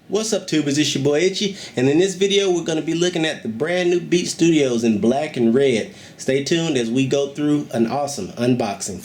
What's up, tubers? It's your boy Itchy, and in this video we're going to be looking at the brand new Beat Studios in black and red. Stay tuned as we go through an awesome unboxing.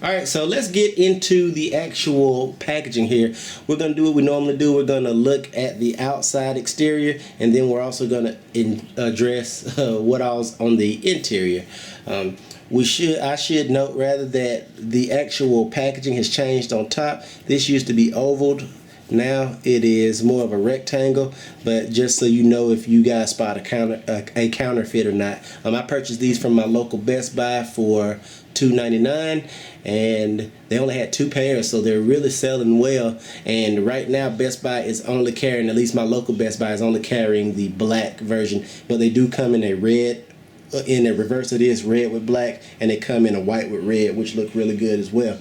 Alright, so let's get into the actual packaging here. We're going to do what we normally do. We're going to look at the outside exterior, and then we're also going to address what all's on the interior. I should note rather that the actual packaging has changed on top. This used to be ovaled. Now it is more of a rectangle, but just so you know, if you guys spot a counterfeit or not. I purchased these from my local Best Buy for $2.99, and they only had 2 pairs, so they're really selling well. And right now Best Buy is only carrying, at least my local Best Buy is only carrying the black version, but they do come in a red. In the reverse, it is red with black, and they come in a white with red, which look really good as well.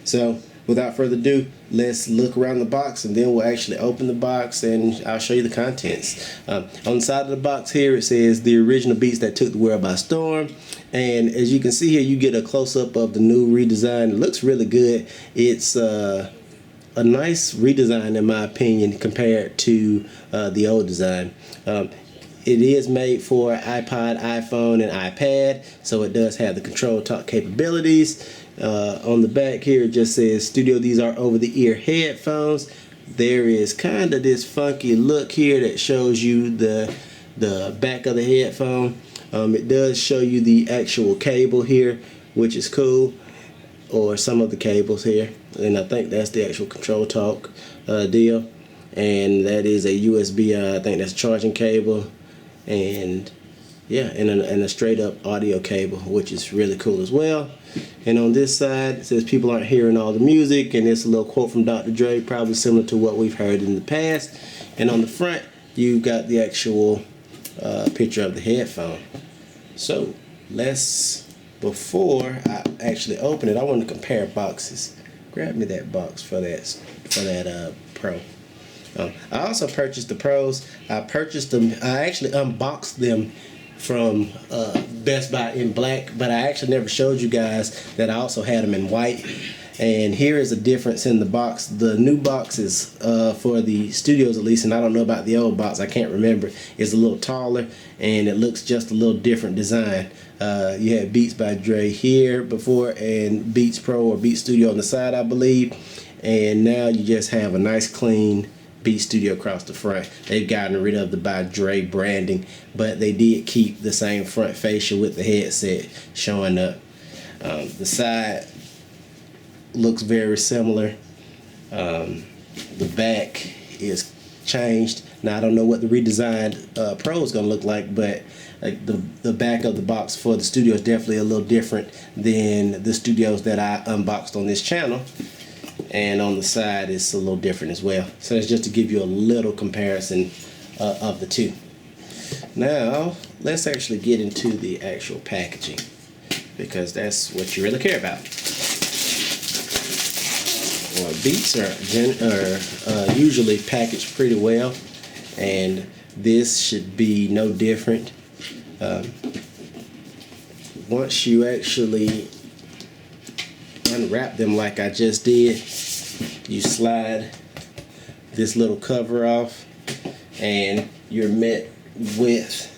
So without further ado, let's look around the box, and then we'll actually open the box and I'll show you the contents. On the side of the box here, it says the original beats that took the world by storm. And as you can see here, you get a close-up of the new redesign. It looks really good. It's a nice redesign in my opinion compared to the old design. It is made for iPod, iPhone, and iPad, so it does have the control talk capabilities. On the back here, it just says Studio, these are over-the-ear headphones. There is kind of this funky look here that shows you the back of the headphone. It does show you the actual cable here, which is cool, or some of the cables here, and I think that's the actual control talk deal. And that is a USB, I think that's charging cable, and yeah, and a straight up audio cable, which is really cool as well. And on this side, it says people aren't hearing all the music, and it's a little quote from Dr. Dre, probably similar to what we've heard in the past. And on the front, you got the actual picture of the headphone. So before I actually open it, I want to compare boxes. Grab me that box for that Pro. I also purchased the Pros. I purchased them. I actually unboxed them from Best Buy in black, but I actually never showed you guys that I also had them in white. And here is a difference in the box. The new box is for the studios, at least, and I don't know about the old box, I can't remember. It's a little taller, and it looks just a little different design. You had Beats by Dre here before, and Beats Pro or Beats Studio on the side, I believe. And now you just have a nice clean Beat Studio across the front. They've gotten rid of the by Dre branding, but they did keep the same front fascia with the headset showing up. The side looks very similar. The back is changed. Now I don't know what the redesigned Pro is going to look like, but the back of the box for the studio is definitely a little different than the studios that I unboxed on this channel. And on the side it's a little different as well. So it's just to give you a little comparison of the two. Now let's actually get into the actual packaging, because that's what you really care about. Well, Beats are usually packaged pretty well, and this should be no different. Once you actually unwrap them like I just did, you slide this little cover off, and you're met with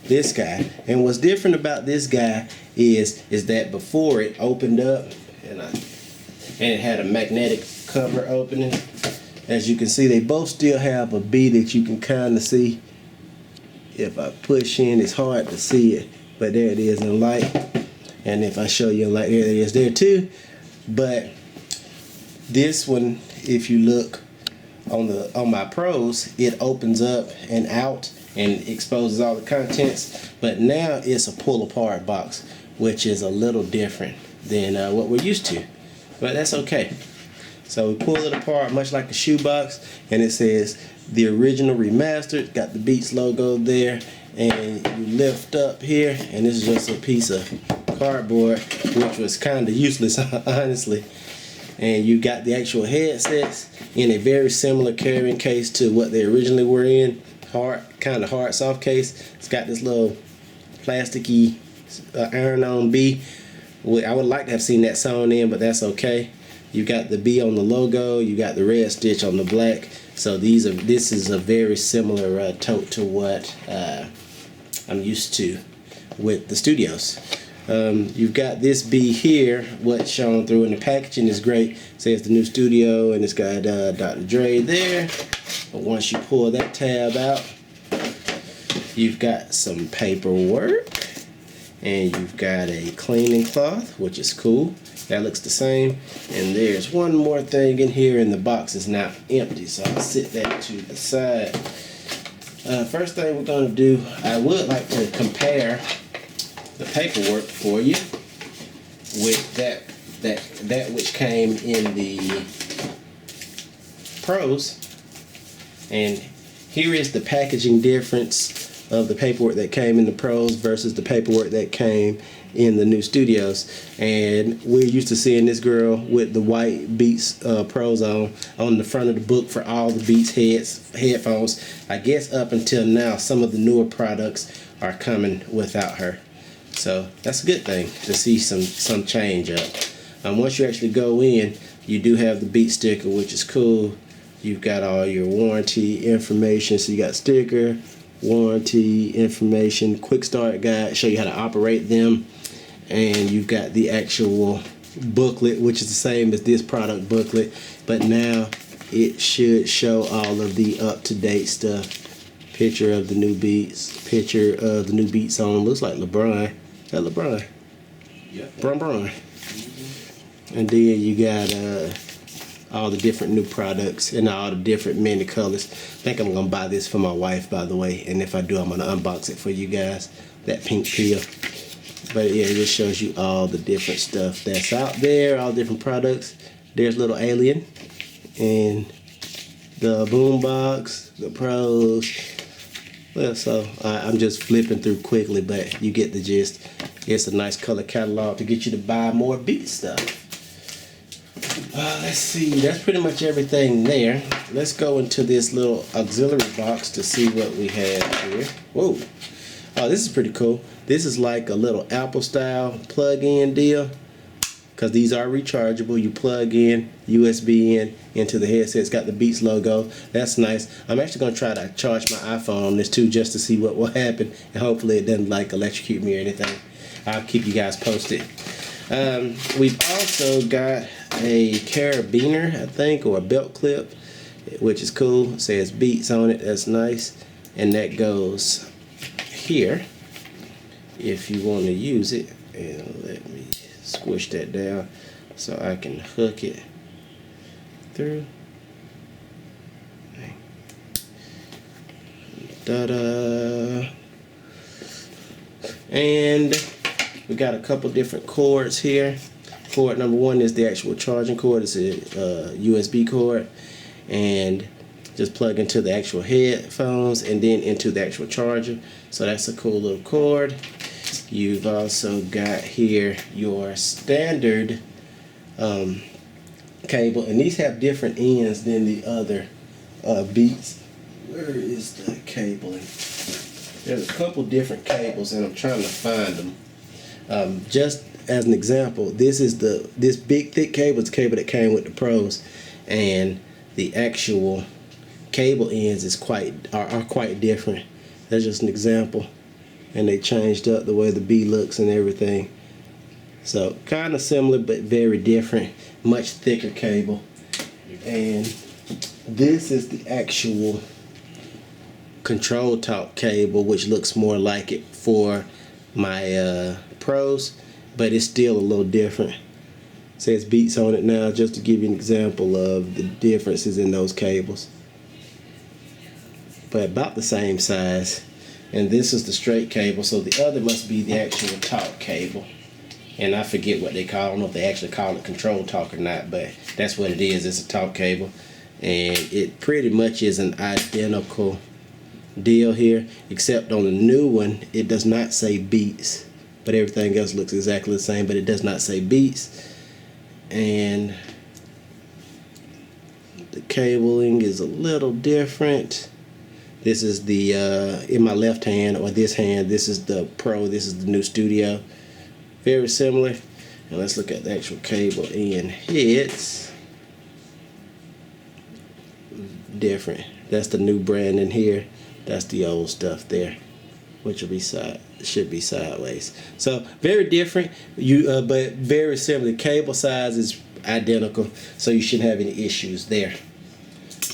this guy. And what's different about this guy is that before it opened up, and it had a magnetic cover opening. As you can see, they both still have a B that you can kind of see. If I push in, it's hard to see it, but there it is in light. And if I show you in light, there it is there too. But this one, if you look on my Pros, it opens up and out and exposes all the contents. But now it's a pull apart box, which is a little different than what we're used to. But that's okay. So we pull it apart much like a shoebox, and it says the original remastered. Got the Beats logo there, and you lift up here, and this is just a piece of cardboard, which was kind of useless honestly. And you got the actual headsets in a very similar carrying case to what they originally were in. Kind of hard soft case. It's got this little plasticky iron-on B. I would like to have seen that sewn in, but that's okay. You got the B on the logo, you got the red stitch on the black. So this is a very similar tote to what I'm used to with the Studios. You've got this B here, what's shown through, and the packaging is great. It says the new Studio, and it's got Dr. Dre there. But once you pull that tab out, you've got some paperwork, and you've got a cleaning cloth, which is cool. That looks the same. And there's one more thing in here, and the box is now empty, so I'll sit that to the side. First thing we're going to do, I would like to compare the paperwork for you with that which came in the Pros. And here is the packaging difference of the paperwork that came in the Pros versus the paperwork that came in the new Studios. And we're used to seeing this girl with the white Beats Pros on the front of the book for all the Beats headphones. I guess up until now, some of the newer products are coming without her. So that's a good thing to see some change up. Once you actually go in, you do have the Beat sticker, which is cool. You've got all your warranty information. So you got sticker, warranty information, quick start guide, show you how to operate them. And you've got the actual booklet, which is the same as this product booklet, but now it should show all of the up-to-date stuff. Picture of the new Beats, picture of the new Beats on, looks like LeBron. Is that LeBron? Yeah. Bron. And then you got all the different new products and all the different many colors. I think I'm gonna buy this for my wife, by the way, and if I do, I'm gonna unbox it for you guys, that pink peel. But yeah, it just shows you all the different stuff that's out there, all different products. There's little Alien and the boombox, the Pros. Well, so I'm just flipping through quickly, but you get the gist. It's a nice color catalog to get you to buy more Beat stuff. Let's see, that's pretty much everything there. Let's go into this little auxiliary box to see what we have here. Whoa. Oh, this is pretty cool. This is like a little Apple style plug-in deal, because these are rechargeable. You plug in USB in into the headset. It's got the Beats logo. That's nice. I'm actually going to try to charge my iPhone on this too, just to see what will happen, and hopefully it doesn't like electrocute me or anything. I'll keep you guys posted. We've also got a carabiner, I think, or a belt clip, which is cool. It says Beats on it. That's nice. And that goes here if you want to use it. And let me squish that down so I can hook it through. Ta-da! And we got a couple different cords here. Cord number one is the actual charging cord. It's a USB cord, and just plug into the actual headphones and then into the actual charger. So that's a cool little cord. You've also got here your standard cable, and these have different ends than the other Beats. Where is the cabling? There's a couple different cables, and I'm trying to find them. Just as an example, this big thick cable is the cable that came with the Pros, and the actual cable ends are quite different. That's just an example, and they changed up the way the B looks and everything. So kind of similar but very different, much thicker cable. And this is the actual control talk cable, which looks more like it for my Pros, but it's still a little different. It says Beats on it now, just to give you an example of the differences in those cables, but about the same size. And this is the straight cable, so the other must be the actual talk cable, and I forget what they call it. I don't know if they actually call it control talk or not, but that's what it is. It's a talk cable, and it pretty much is an identical deal here, except on the new one it does not say Beats, but everything else looks exactly the same, but it does not say Beats. And the cabling is a little different. This is the in my left hand, or this hand, this is the Pro, this is the new Studio. Very similar. And let's look at the actual cable and heads. Different. That's the new brand in here. That's the old stuff there, which will be should be sideways. So very different. But very similar. The cable size is identical, so you shouldn't have any issues there.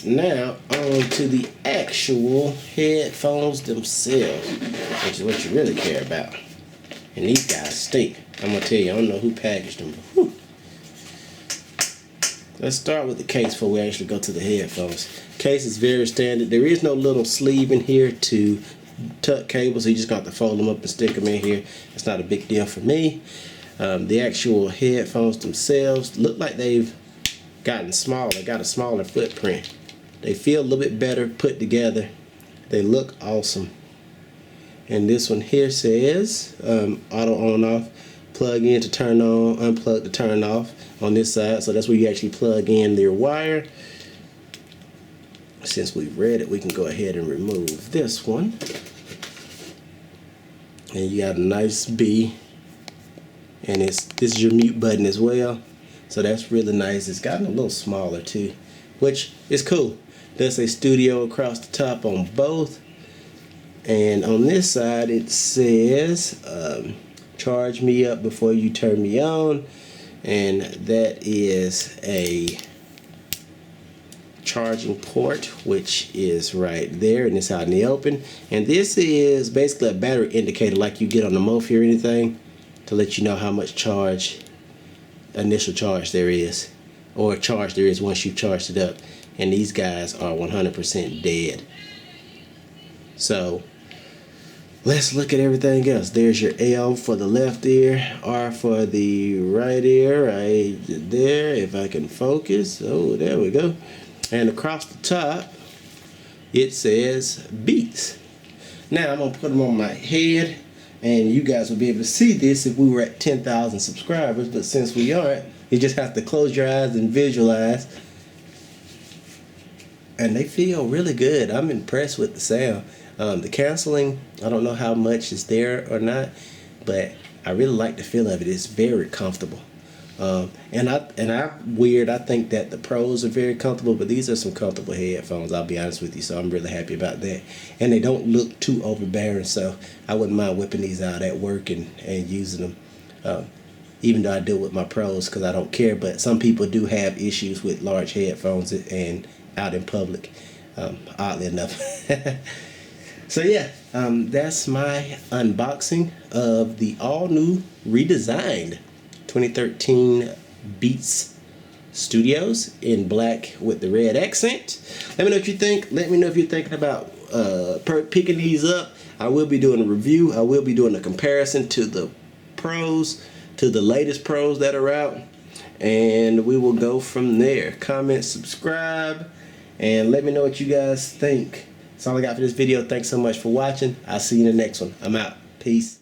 Now on to the actual headphones themselves, which is what you really care about. And these guys stink. I'm gonna tell you, I don't know who packaged them. Whew. Let's start with the case before we actually go to the headphones. Case is very standard. There is no little sleeve in here to tuck cables, so you just got to fold them up and stick them in here. It's not a big deal for me. The actual headphones themselves look like they've gotten smaller, got a smaller footprint. They feel a little bit better put together. They look awesome. And this one here says auto on off, plug in to turn on, unplug to turn off on this side. So that's where you actually plug in your wire. Since we've read it, we can go ahead and remove this one. And you got a nice B. And this is your mute button as well. So that's really nice. It's gotten a little smaller too, which is cool. Does say Studio across the top on both. And on this side it says charge me up before you turn me on. And that is a charging port, which is right there, and it's out in the open. And this is basically a battery indicator like you get on the Mophie or anything, to let you know how much initial charge there is, or charge there is once you've charged it up. And these guys are 100% dead. So let's look at everything else. There's your L for the left ear, R for the right ear, right there, if I can focus. Oh, there we go. And across the top it says Beats. Now I'm gonna put them on my head, and you guys will be able to see this if we were at 10,000 subscribers, but since we aren't, you just have to close your eyes and visualize. And they feel really good. I'm impressed with the sound. The canceling, I don't know how much is there or not, but I really like the feel of it. It's very comfortable. I think that the Pros are very comfortable, but these are some comfortable headphones, I'll be honest with you, so I'm really happy about that. And they don't look too overbearing, so I wouldn't mind whipping these out at work and using them, even though I do it with my Pros because I don't care. But some people do have issues with large headphones and out in public, oddly enough. So yeah, that's my unboxing of the all new redesigned 2013 Beats Studios in black with the red accent. Let me know what you think. Let me know if you're thinking about picking these up. I will be doing a review. I will be doing a comparison to the Pros, to the latest Pros that are out, and we will go from there. Comment, subscribe, and let me know what you guys think. That's all I got for this video. Thanks so much for watching. I'll see you in the next one. I'm out. Peace.